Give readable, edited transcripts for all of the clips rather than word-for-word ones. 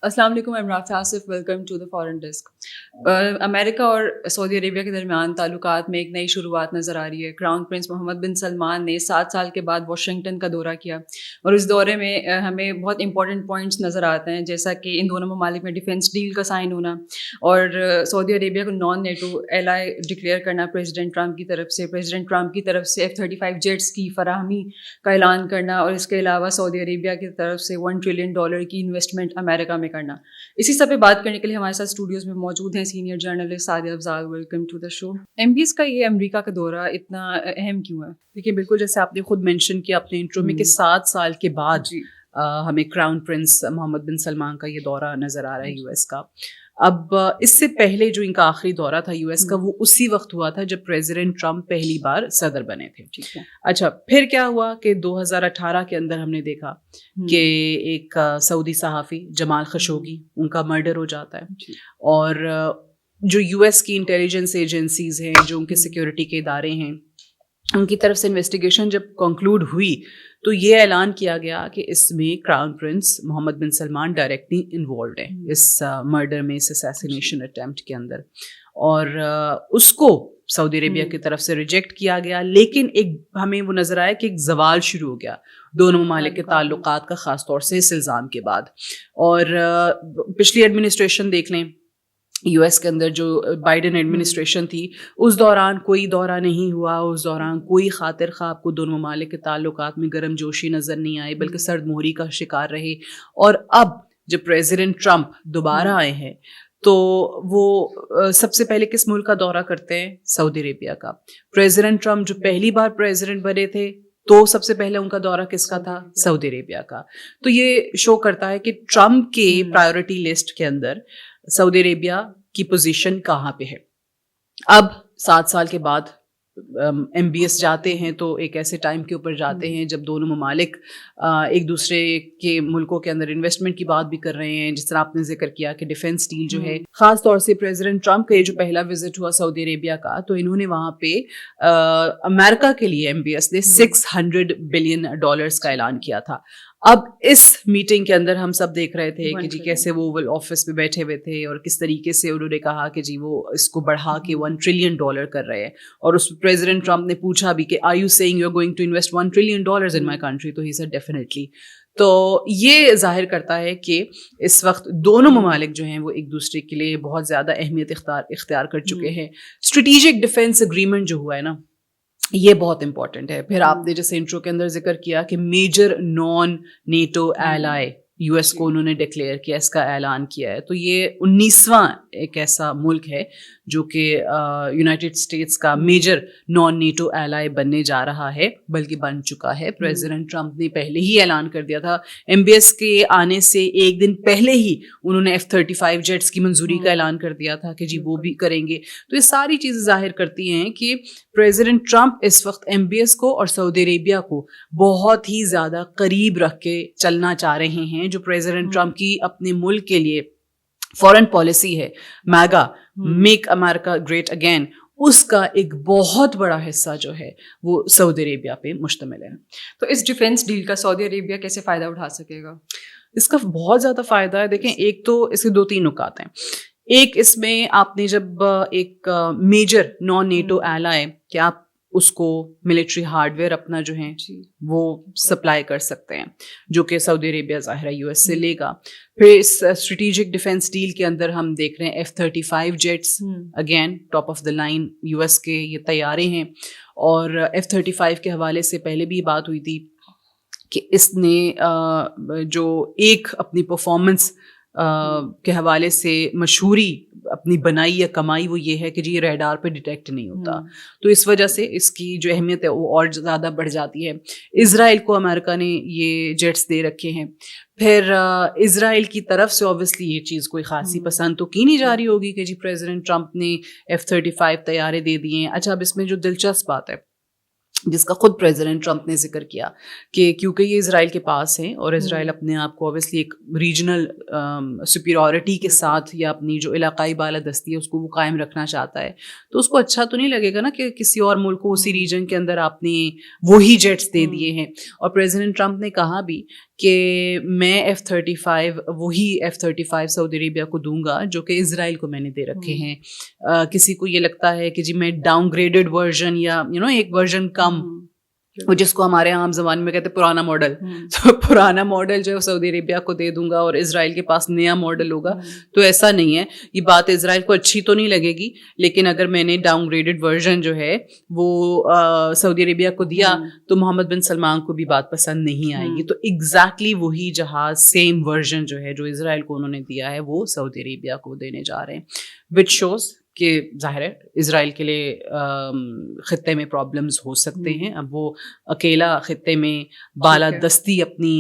السلام علیکم، میں Rafay Asif, welcome to the foreign desk. امریکہ اور سعودی عربیہ کے درمیان تعلقات میں ایک نئی شروعات نظر آ رہی ہے۔ کراؤن پرنس محمد بن سلمان نے 7 سال کے بعد واشنگٹن کا دورہ کیا اور اس دورے میں ہمیں بہت امپورٹنٹ پوائنٹس نظر آتے ہیں، جیسا کہ ان دونوں ممالک میں ڈیفینس ڈیل کا سائن ہونا اور سعودی عربیہ کو نان نیٹو ایلائی ڈکلیئر کرنا پریزیڈنٹ ٹرمپ کی طرف سے F-35 جیٹس کی فراہمی کا اعلان کرنا، اور اس کے علاوہ سعودی عربیہ کی طرف سے $1 ٹریلین کی انویسٹمنٹ امریکہ میں کرنا۔ اسی سب پہ بات کرنے کے لیے ہمارے ساتھ اسٹوڈیوز میں موجود ہیں senior journalist Sadia Afzal. Welcome to the show. MBS کا یہ امریکہ کا دورہ اتنا اہم کیوں ہے؟ دیکھیے، بالکل جیسے آپ نے خود مینشن کیا اپنے انٹرو میں کہ 7 سال کے بعد ہمیں کراؤن پرنس محمد بن سلمان کا یہ دورہ نظر آ رہا ہے US کا۔ اب اس سے پہلے جو ان کا آخری دورہ تھا US کا، وہ اسی وقت ہوا تھا جب پریزیڈنٹ ٹرمپ پہلی بار صدر بنے تھے۔ اچھا، پھر کیا ہوا کہ 2018 کے اندر ہم نے دیکھا کہ ایک سعودی صحافی جمال خشوگی، ان کا مرڈر ہو جاتا ہے، اور جو US کی انٹیلیجنس ایجنسیز ہیں، جو ان کے سیکیورٹی کے ادارے ہیں، ان کی طرف سے انویسٹیگیشن جب کنکلوڈ ہوئی تو یہ اعلان کیا گیا کہ اس میں کراؤن پرنس محمد بن سلمان ڈائریکٹلی انوالوڈ ہیں اس مرڈر میں، اس اسیسینیشن اٹیمپٹ کے اندر، اور اس کو سعودی عربیہ کی طرف سے ریجیکٹ کیا گیا۔ لیکن ایک ہمیں وہ نظر آیا کہ ایک زوال شروع ہو گیا دونوں ممالک کے تعلقات کا، خاص طور سے اس الزام کے بعد۔ اور پچھلی ایڈمنسٹریشن دیکھ لیں US کے اندر، جو بائیڈن ایڈمنسٹریشن تھی، اس دوران کوئی دورہ نہیں ہوا، اس دوران کوئی خاطر خواہ آپ کو دونوں ممالک کے تعلقات میں گرم جوشی نظر نہیں آئی، بلکہ سرد مہری کا شکار رہے۔ اور اب جب پریزیڈنٹ ٹرمپ دوبارہ آئے ہیں تو وہ سب سے پہلے کس ملک کا دورہ کرتے ہیں؟ سعودی عربیہ کا۔ پریزیڈنٹ ٹرمپ جو پہلی بار پریزیڈنٹ بنے تھے تو سب سے پہلے ان کا دورہ کس کا تھا؟ سعودی عربیہ کا۔ تو یہ شو کرتا ہے کہ ٹرمپ کے پرائیورٹی لسٹ کے اندر سعودی عربیہ کی پوزیشن کہاں پہ ہے۔ اب 7 سال کے بعد MBS جاتے ہیں تو ایک ایسے ٹائم کے اوپر جاتے ہیں جب دونوں ممالک ایک دوسرے کے ملکوں کے اندر انویسٹمنٹ کی بات بھی کر رہے ہیں، جس طرح آپ نے ذکر کیا کہ ڈیفینس ڈیل جو ہے، خاص طور سے پریزیڈنٹ ٹرمپ کا یہ جو پہلا وزٹ ہوا سعودی عربیہ کا، تو انہوں نے وہاں پہ امریکہ کے لیے MBS نے $600 بلین کا اعلان کیا تھا۔ اب اس میٹنگ کے اندر ہم سب دیکھ رہے تھے کہ جی کیسے وہ اوول آفس میں بیٹھے ہوئے تھے اور کس طریقے سے انہوں نے کہا کہ جی وہ اس کو بڑھا کے $1 ٹریلین کر رہے ہیں، اور اس پریزیڈنٹ ٹرمپ نے پوچھا بھی کہ are you seeing you are going to invest $1 trillion in my country, تو ہی سیڈ ڈیفینیٹلی۔ تو یہ ظاہر کرتا ہے کہ اس وقت دونوں ممالک جو ہیں وہ ایک دوسرے کے لیے بہت زیادہ اہمیت اختیار کر چکے ہیں۔ اسٹریٹجک ڈیفینس اگریمنٹ جو ہوا ہے نا، یہ بہت امپورٹنٹ ہے۔ پھر آپ نے جیسے انٹرو کے اندر ذکر کیا کہ major non NATO ally US کو انہوں نے ڈکلیئر کیا، اس کا اعلان کیا ہے، تو یہ 19واں ایک ایسا ملک ہے جو کہ یونائٹڈ اسٹیٹس کا میجر نان نیٹو ایلائی بننے جا رہا ہے، بلکہ بن چکا ہے۔ پریزیڈنٹ ٹرمپ نے پہلے ہی اعلان کر دیا تھا، MBS کے آنے سے ایک دن پہلے ہی انہوں نے F-35 جیٹس کی منظوری کا اعلان کر دیا تھا کہ جی وہ بھی کریں گے۔ تو یہ ساری چیزیں ظاہر کرتی ہیں کہ پریزیڈنٹ ٹرمپ اس وقت MBS کو اور سعودی عربیہ کو بہت ہی زیادہ قریب رکھ کے چلنا چاہ رہے ہیں۔ جو پریزیڈنٹ ٹرمپ کی اپنے ملک کے لیے فورن پالیسی ہے، میگا، میک امریکہ گریٹ اگین، اس کا ایک بہت بڑا حصہ جو ہے وہ سعودی عربیہ پہ مشتمل ہے۔ تو اس ڈیفینس ڈیل کا سعودی عربیہ کیسے فائدہ اٹھا سکے گا؟ اس کا بہت زیادہ فائدہ ہے۔ دیکھیں، ایک تو اس کے 2-3 نکات ہیں۔ ایک، اس میں آپ نے جب ایک میجر نان نیٹو ایلائی کہ آپ اس کو ملٹری ہارڈ ویئر اپنا جو ہے وہ سپلائی کر سکتے ہیں، جو کہ سعودی عربیہ ظاہر ہے US سے لے گا۔ پھر اس اسٹریٹجک ڈیفینس ڈیل کے اندر ہم دیکھ رہے ہیں F-35 jets, again top of the line US کے یہ طیارے ہیں، اور F-35 کے حوالے سے پہلے بھی بات ہوئی تھی کہ اس نے جو ایک اپنی پرفارمنس کے حوالے سے مشہوری اپنی بنائی یا کمائی، وہ یہ ہے کہ جی یہ ریڈار پہ ڈیٹیکٹ نہیں ہوتا، تو اس وجہ سے اس کی جو اہمیت ہے وہ اور زیادہ بڑھ جاتی ہے۔ اسرائیل کو امریکہ نے یہ جیٹس دے رکھے ہیں۔ پھر اسرائیل کی طرف سے اوبویسلی یہ چیز کوئی خاصی پسند تو کی نہیں جا رہی ہوگی کہ جی پریزیڈنٹ ٹرمپ نے F-35 طیارے دے دیے ہیں۔ اچھا، اب اس میں جو دلچسپ بات ہے جس کا خود پریزیڈنٹ ٹرمپ نے ذکر کیا کہ کیونکہ یہ اسرائیل کے پاس ہیں اور اسرائیل اپنے آپ کو اوبویسلی ایک ریجنل سپیریورٹی کے ساتھ یا اپنی جو علاقائی بالادستی ہے اس کو وہ قائم رکھنا چاہتا ہے، تو اس کو اچھا تو نہیں لگے گا نا کہ کسی اور ملک کو اسی ریجن کے اندر آپ نے وہی جیٹس دے دیے ہیں۔ اور پریزیڈنٹ ٹرمپ نے کہا بھی کہ میں F-35 وہی F-35 سعودی عربیہ کو دوں گا جو کہ اسرائیل کو میں نے دے رکھے ہیں. کسی کو یہ لگتا ہے کہ جی میں ڈاؤن گریڈڈ ورژن یا ایک ورژن کم, وہ جس کو ہمارے عام زبان میں کہتے ہیں پرانا ماڈل, تو پرانا ماڈل جو ہے سعودی عربیہ کو دے دوں گا اور اسرائیل کے پاس نیا ماڈل ہوگا. تو ایسا نہیں ہے. یہ بات اسرائیل کو اچھی تو نہیں لگے گی, لیکن اگر میں نے ڈاؤن گریڈڈ ورژن جو ہے وہ سعودی عربیہ کو دیا تو محمد بن سلمان کو بھی بات پسند نہیں آئے گی. تو ایگزیکٹلی وہی جہاز سیم ورژن جو ہے جو اسرائیل کو انہوں نے دیا ہے وہ سعودی عربیہ کو دینے جا رہے ہیں, وچ شوز کہ ظاہر ہے اسرائیل کے لیے خطے میں پرابلمز ہو سکتے ہیں. اب وہ اکیلا خطے میں بالادستی اپنی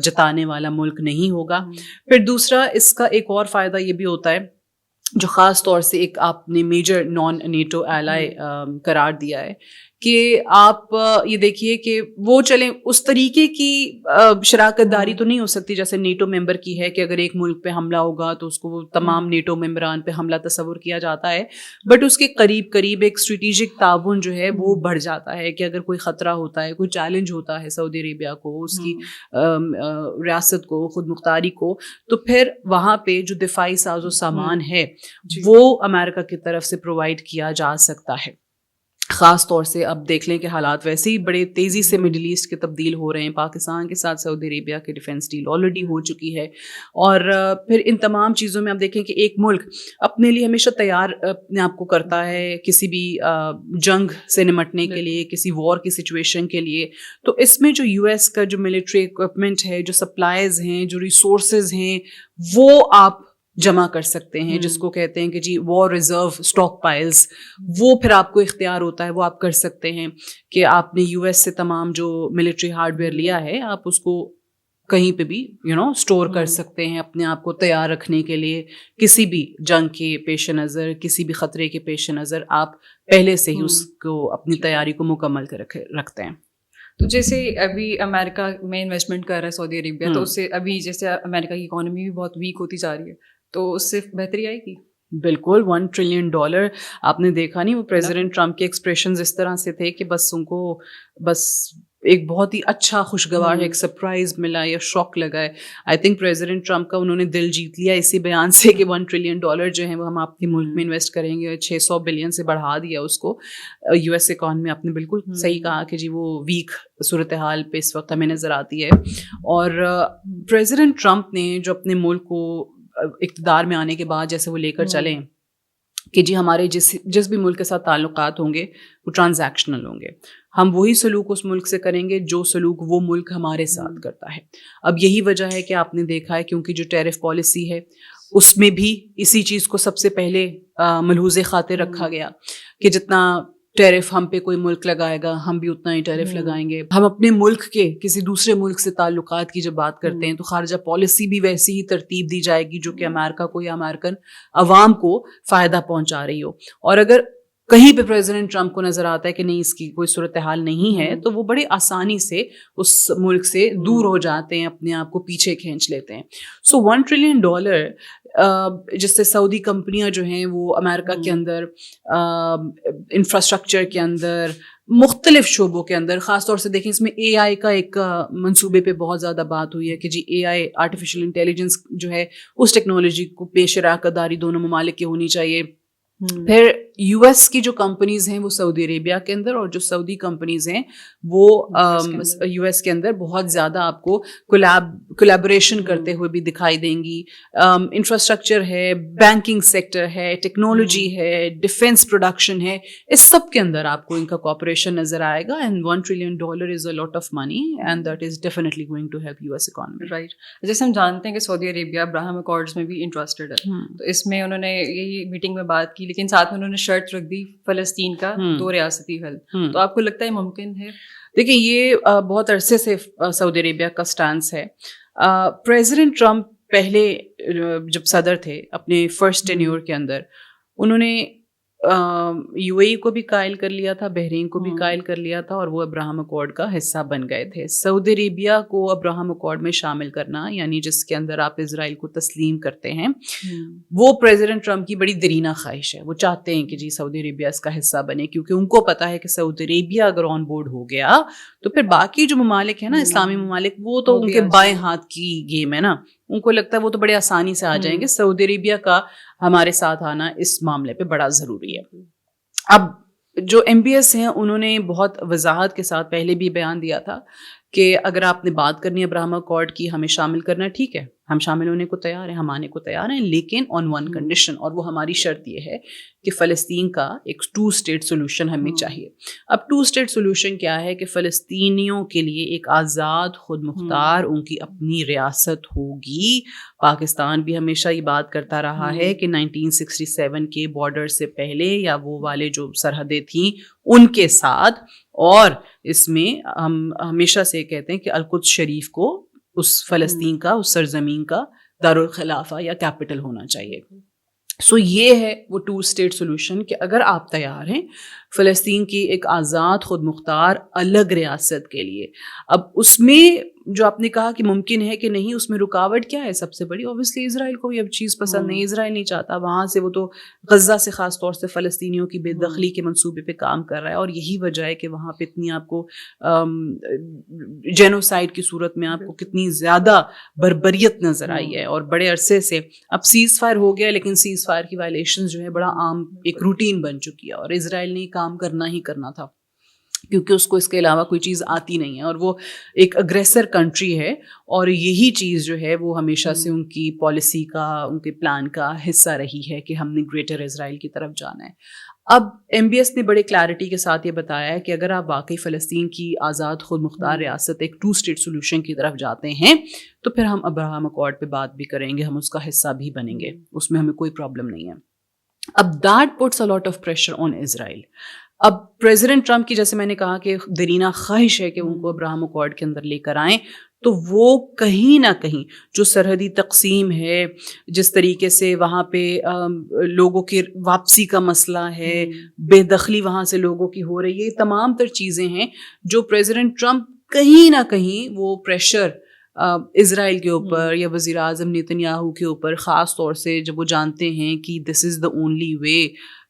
جتانے والا ملک نہیں ہوگا. پھر دوسرا اس کا ایک اور فائدہ یہ بھی ہوتا ہے جو خاص طور سے ایک آپ نے میجر نان نیٹو ایلائی قرار دیا ہے کہ آپ یہ دیکھیے کہ وہ چلیں اس طریقے کی شراکت داری تو نہیں ہو سکتی جیسے نیٹو ممبر کی ہے کہ اگر ایک ملک پہ حملہ ہوگا تو اس کو وہ تمام نیٹو ممبران پہ حملہ تصور کیا جاتا ہے, بٹ اس کے قریب قریب ایک اسٹریٹجک تعاون جو ہے وہ بڑھ جاتا ہے کہ اگر کوئی خطرہ ہوتا ہے, کوئی چیلنج ہوتا ہے سعودی عربیہ کو, اس کی ریاست کو, خود مختاری کو, تو پھر وہاں پہ جو دفاعی ساز و سامان ہے وہ امریکہ کی طرف سے پرووائڈ کیا جا سکتا ہے. خاص طور سے اب دیکھ لیں کہ حالات ویسے ہی بڑے تیزی سے مڈل ایسٹ کے تبدیل ہو رہے ہیں. پاکستان کے ساتھ سعودی عربیہ کی ڈیفنس ڈیل آلریڈی ہو چکی ہے, اور پھر ان تمام چیزوں میں آپ دیکھیں کہ ایک ملک اپنے لیے ہمیشہ تیار اپنے آپ کو کرتا ہے کسی بھی جنگ سے نمٹنے کے لیے, کسی وار کی سچویشن کے لیے. تو اس میں جو یو ایس کا جو ملٹری اکوپمنٹ ہے, جو سپلائز ہیں, جو ریسورسز ہیں, وہ آپ جمع کر سکتے ہیں, جس کو کہتے ہیں کہ جی وار ریزرو اسٹاک پائلز, وہ پھر آپ کو اختیار ہوتا ہے, وہ آپ کر سکتے ہیں کہ آپ نے یو ایس سے تمام جو ملٹری ہارڈ ویئر لیا ہے آپ اس کو کہیں پہ بھی اسٹور کر سکتے ہیں اپنے آپ کو تیار رکھنے کے لیے. کسی بھی جنگ کے پیش نظر, کسی بھی خطرے کے پیش نظر آپ پہلے سے ہی اس کو اپنی تیاری کو مکمل کر رکھتے ہیں. تو جیسے ابھی امریکہ میں انویسٹمنٹ کر رہا ہے سعودی عربیہ, تو اس سے ابھی جیسے امریکہ کی اکانومی بھی بہت ویک ہوتی جا رہی ہے, تو اس سے بہتری آئے گی. بالکل. $1 ٹریلین آپ نے دیکھا نہیں, وہ پریزیڈنٹ ٹرمپ کے ایکسپریشنز اس طرح سے تھے کہ بس ان کو بس ایک بہت ہی اچھا خوشگوار ایک سرپرائز ملا یا شوق لگا ہے. آئی تھنک پریزیڈنٹ ٹرمپ کا انہوں نے دل جیت لیا اسی بیان سے کہ $1 ٹریلین جو ہے وہ ہم آپ کے ملک میں انویسٹ کریں گے, 600 بلین سے بڑھا دیا اس کو. یو ایس اکانومی آپ نے بالکل صحیح کہا کہ جی وہ ویک صورتحال پہ اس وقت ہمیں نظر آتی ہے. اور پریزیڈنٹ ٹرمپ نے جو اپنے ملک کو اقتدار میں آنے کے بعد جیسے وہ لے کر چلیں کہ جی ہمارے جس بھی ملک کے ساتھ تعلقات ہوں گے وہ ٹرانزیکشنل ہوں گے, ہم وہی سلوک اس ملک سے کریں گے جو سلوک وہ ملک ہمارے ساتھ کرتا ہے. اب یہی وجہ ہے کہ آپ نے دیکھا ہے کیونکہ جو ٹیرف پالیسی ہے اس میں بھی اسی چیز کو سب سے پہلے ملحوظ خاطر رکھا گیا کہ جتنا ٹیرف ہم پہ کوئی ملک لگائے گا ہم بھی اتنا ہی ٹیرف لگائیں گے. ہم اپنے ملک کے کسی دوسرے ملک سے تعلقات کی جب بات کرتے ہیں تو خارجہ پالیسی بھی ویسی ہی ترتیب دی جائے گی جو کہ امریکہ کو یا امریکن عوام کو فائدہ پہنچا رہی ہو. اور اگر کہیں پہ پریزیڈنٹ ٹرمپ کو نظر آتا ہے کہ نہیں اس کی کوئی صورتحال نہیں ہے تو وہ بڑے آسانی سے اس ملک سے دور ہو جاتے ہیں, اپنے آپ کو پیچھے کھینچ لیتے ہیں. سو $1 ٹریلین جس سے سعودی کمپنیاں جو ہیں وہ امریکہ کے اندر انفراسٹرکچر کے اندر مختلف شعبوں کے اندر, خاص طور سے دیکھیں اس میں اے آئی کا ایک منصوبے پہ بہت زیادہ بات ہوئی ہے کہ جی اے آئی آرٹیفیشیل انٹیلیجنس جو ہے اس ٹیکنالوجی کو پہ شراکت داری دونوں ممالک کی ہونی چاہیے. پھر یو ایس کی جو کمپنیز ہیں وہ سعودی عربیہ کے اندر, اور جو سعودی کمپنیز ہیں وہ یو ایس کے اندر بہت زیادہ آپ کو کولیبوریشن کرتے ہوئے بھی دکھائی دیں گی. انفراسٹرکچر ہے, بینکنگ سیکٹر ہے, ٹیکنالوجی ہے, ڈیفینس پروڈکشن ہے, اس سب کے اندر آپ کو ان کا کوآپریشن نظر آئے گا. And $1 trillion is a lot of money and that is definitely going to help US economy. Right. جیسے ہم جانتے ہیں کہ سعودی عربیہ ابراہم اکارڈز میں بھی انٹرسٹڈ ہے, تو اس میں انہوں نے یہی میٹنگ میں بات کی, لیکن ساتھ میں انہوں نے شرط رکھ دی فلسطین کا 2 ریاستی حل. تو آپ کو لگتا ہے ممکن ہے؟ دیکھیں یہ بہت عرصے سے سعودی عربیہ کا سٹانس ہے. پریزیڈنٹ ٹرمپ پہلے جب صدر تھے اپنے فرسٹ ٹینیور کے اندر انہوں نے UAE کو بھی قائل کر لیا تھا, بحرین کو بھی قائل کر لیا تھا, اور وہ ابراہم اکارڈ کا حصہ بن گئے تھے. سعودی عربیہ کو ابراہم اکارڈ میں شامل کرنا, یعنی جس کے اندر آپ اسرائیل کو تسلیم کرتے ہیں, وہ پریزیڈنٹ ٹرمپ کی بڑی دیرینہ خواہش ہے. وہ چاہتے ہیں کہ جی سعودی عربیہ اس کا حصہ بنے, کیونکہ ان کو پتا ہے کہ سعودی عربیہ اگر آن بورڈ ہو گیا تو پھر باقی جو ممالک ہیں نا, اسلامی ممالک, وہ تو ان کے بائیں ہاتھ کی گیم ہے نا. ان کو لگتا ہے وہ تو بڑے آسانی سے آ جائیں گے. سعودی عربیہ کا ہمارے ساتھ آنا اس معاملے پہ بڑا ضروری ہے. اب جو MBS ہیں انہوں نے بہت وضاحت کے ساتھ پہلے بھی بیان دیا تھا کہ اگر آپ نے بات کرنی ہے ابراہم اکارڈ کی, ہمیں شامل کرنا ہے, ٹھیک ہے, ہم شامل ہونے کو تیار ہیں, ہم آنے کو تیار ہیں, لیکن آن ون کنڈیشن, اور وہ ہماری شرط یہ ہے کہ فلسطین کا ایک 2 اسٹیٹ سولوشن ہمیں چاہیے. اب 2 اسٹیٹ سولوشن کیا ہے کہ فلسطینیوں کے لیے ایک آزاد خود مختار ان کی اپنی ریاست ہوگی. پاکستان بھی ہمیشہ یہ بات کرتا رہا ہے کہ 1967 کے بارڈر سے پہلے, یا وہ والے جو سرحدیں تھیں ان کے ساتھ, اور اس میں ہم ہمیشہ سے کہتے ہیں کہ القدس شریف کو اس فلسطین کا, اس سرزمین کا دارالخلافہ یا کیپٹل ہونا چاہیے. سو یہ ہے وہ 2 اسٹیٹ سولوشن کہ اگر آپ تیار ہیں فلسطین کی ایک آزاد خود مختار الگ ریاست کے لیے. اب اس میں جو آپ نے کہا کہ ممکن ہے کہ نہیں, اس میں رکاوٹ کیا ہے سب سے بڑی؟ اوبویسلی اسرائیل کو یہ چیز پسند نہیں, اسرائیل نہیں چاہتا وہاں سے, وہ تو غزہ سے خاص طور سے فلسطینیوں کی بے دخلی کے منصوبے پہ کام کر رہا ہے, اور یہی وجہ ہے کہ وہاں پہ اتنی آپ کو جینوسائڈ کی صورت میں آپ کو کتنی زیادہ بربریت نظر آئی ہے. اور بڑے عرصے سے اب سیز فائر ہو گیا, لیکن سیز فائر کی وائلیشنز جو ہے بڑا عام ایک روٹین بن چکی ہے, اور اسرائیل نے کام کرنا ہی کرنا تھا کیونکہ اس کو اس کے علاوہ کوئی چیز آتی نہیں ہے, اور وہ ایک اگریسر کنٹری ہے, اور یہی چیز جو ہے وہ ہمیشہ سے ان کی پالیسی کا, ان کے پلان کا حصہ رہی ہے کہ ہم نے گریٹر اسرائیل کی طرف جانا ہے. اب MBS نے بڑے کلیئرٹی کے ساتھ یہ بتایا ہے کہ اگر آپ واقعی فلسطین کی آزاد خود مختار ریاست ایک 2 اسٹیٹ سولوشن کی طرف جاتے ہیں تو پھر ہم ابراہم اکارڈ پہ بات بھی کریں گے, ہم اس کا حصہ بھی بنیں گے, اس میں ہمیں کوئی پرابلم نہیں ہے. اب that puts a lot of pressure on Israel. اب پریزیڈنٹ ٹرمپ کی, جیسے میں نے کہا کہ دیرینہ خواہش ہے کہ ان کو ابراہم اکارڈ کے اندر لے کر آئیں, تو وہ کہیں نہ کہیں جو سرحدی تقسیم ہے, جس طریقے سے وہاں پہ لوگوں کی واپسی کا مسئلہ ہے, بے دخلی وہاں سے لوگوں کی ہو رہی ہے, یہ تمام تر چیزیں ہیں جو پریزیڈنٹ ٹرمپ کہیں نہ کہیں وہ پریشر اسرائیل کے اوپر یا وزیر اعظم نیتن یاہو کے اوپر, خاص طور سے جب وہ جانتے ہیں کہ دس از دا اونلی وے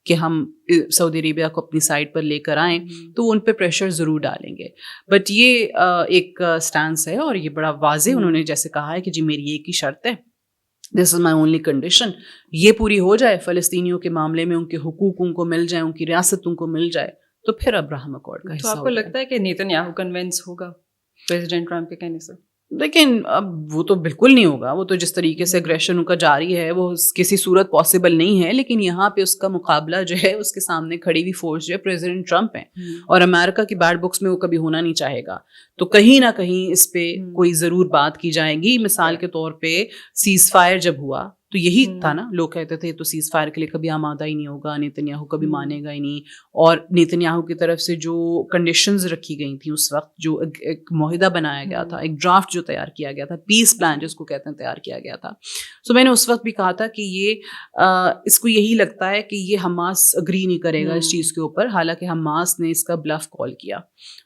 کہ ہم سعودی عربیہ کو اپنی سائڈ پر لے کر آئیں, تو وہ ان پہ پریشر ضرور ڈالیں گے. بٹ یہ ایک سٹانس ہے, اور یہ بڑا واضح انہوں نے جیسے کہا ہے کہ جی میری ایک ہی شرط ہے, دس از مائی اونلی کنڈیشن, یہ پوری ہو جائے, فلسطینیوں کے معاملے میں ان کے حقوق ان کو مل جائیں, ان کی ریاست ان کو مل جائے, تو پھر ابراہم اکارڈ کا حصہ. تو آپ کو لگتا ہے کہ نیتن یاہو کنونس ہوگا پریزیڈنٹ ٹرمپ کے کہنے سے؟ لیکن اب وہ تو بالکل نہیں ہوگا, وہ تو جس طریقے سے اگریشن ان کا جاری ہے وہ کسی صورت پاسبل نہیں ہے. لیکن یہاں پہ اس کا مقابلہ جو ہے, اس کے سامنے کھڑی ہوئی فورس جو ہے پریزیڈنٹ ٹرمپ ہیں, اور امریکہ کی بیٹ بکس میں وہ کبھی ہونا نہیں چاہے گا. تو کہیں نہ کہیں اس پہ کوئی ضرور بات کی جائے گی. مثال کے طور پہ سیز فائر جب ہوا تو یہی تھا نا, لوگ کہتے تھے تو سیز فائر کے لیے کبھی آمادہ ہی نہیں ہوگا, نیتن یاہو کبھی مانے گا ہی نہیں. اور نیتن یاہو کی طرف سے جو کنڈیشنز رکھی گئی تھیں اس وقت, جو ایک معاہدہ بنایا گیا تھا, ایک ڈرافٹ جو تیار کیا گیا تھا, پیس پلان جس کو کہتے ہیں, تیار کیا گیا تھا. سو میں نے اس وقت بھی کہا تھا کہ یہ اس کو یہی لگتا ہے کہ یہ حماس اگری نہیں کرے گا اس چیز کے اوپر, حالانکہ حماس نے اس کا بلف کال کیا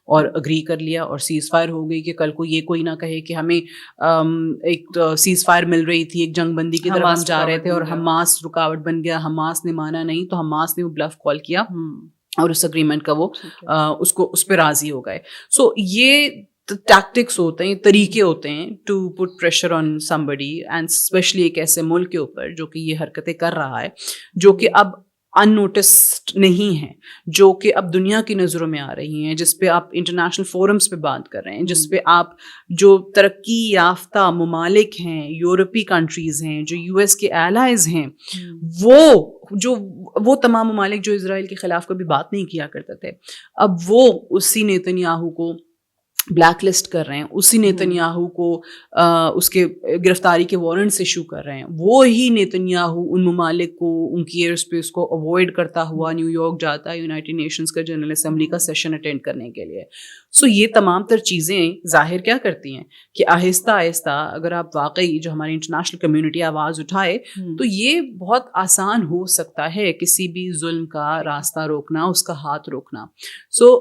اور اگری کر لیا, اور سیز فائر ہو گئی کہ کل کو یہ کوئی نہ کہے کہ ہمیں ایک سیز فائر مل رہی تھی, ایک جنگ بندی کی طرف ہم جا رہے تھے اور حماس رکاوٹ بن گیا, حماس نے مانا نہیں, تو حماس نے وہ بلف کال کیا اور اس اگریمنٹ کا وہ اس پہ راضی ہو گئے. سو یہ ٹیکٹکس ہوتے ہیں, طریقے ہوتے ہیں to put pressure on somebody, and especially ایک ایسے ملک کے اوپر جو کہ یہ حرکتیں کر رہا ہے, جو کہ اب ان نوٹسڈ نہیں ہیں, جو کہ اب دنیا کی نظروں میں آ رہی ہیں, جس پہ آپ انٹرنیشنل فورمز پہ بات کر رہے ہیں, جس پہ آپ جو ترقی یافتہ ممالک ہیں, یورپی کنٹریز ہیں, جو US کے ایلائز ہیں, وہ تمام ممالک جو اسرائیل کے خلاف کبھی بات نہیں کیا کرتے تھے, اب وہ اسی نیتن یاہو کو بلیک لسٹ کر رہے ہیں, اسی نیتنیاہو کو اس کے گرفتاری کے وارنٹس ایشو کر رہے ہیں, وہی نیتنیاہو ان ممالک کو ان کی ایئر اسپیس کو اوائڈ کرتا ہوا نیو یارک جاتا ہے یونائٹڈ نیشنز کا جنرل اسمبلی کا سیشن اٹینڈ کرنے کے لیے. سو یہ تمام تر چیزیں ظاہر کیا کرتی ہیں کہ آہستہ آہستہ اگر آپ واقعی جو ہماری انٹرنیشنل کمیونٹی آواز اٹھائے تو یہ بہت آسان ہو سکتا ہے کسی بھی ظلم کا راستہ روکنا, اس کا ہاتھ روکنا. سو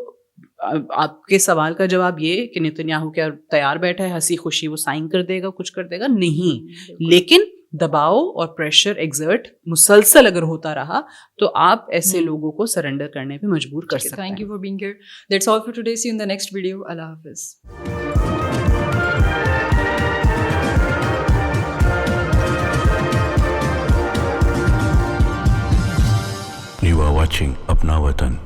آپ کے سوال کا جواب یہ کہ نیتنیاہو کیا تیار بیٹھا ہے ہنسی خوشی وہ سائن کر دے گا, کچھ کر دے گا؟ نہیں, لیکن دباؤ اور پریشر ایگزرٹ مسلسل اگر ہوتا رہا تو آپ ایسے لوگوں کو سرنڈر کرنے پہ مجبور کر سکتے ہیں. Thank you for being here. That's all for today. See you in the next video. اللہ حافظ. You are watching Apna Watan.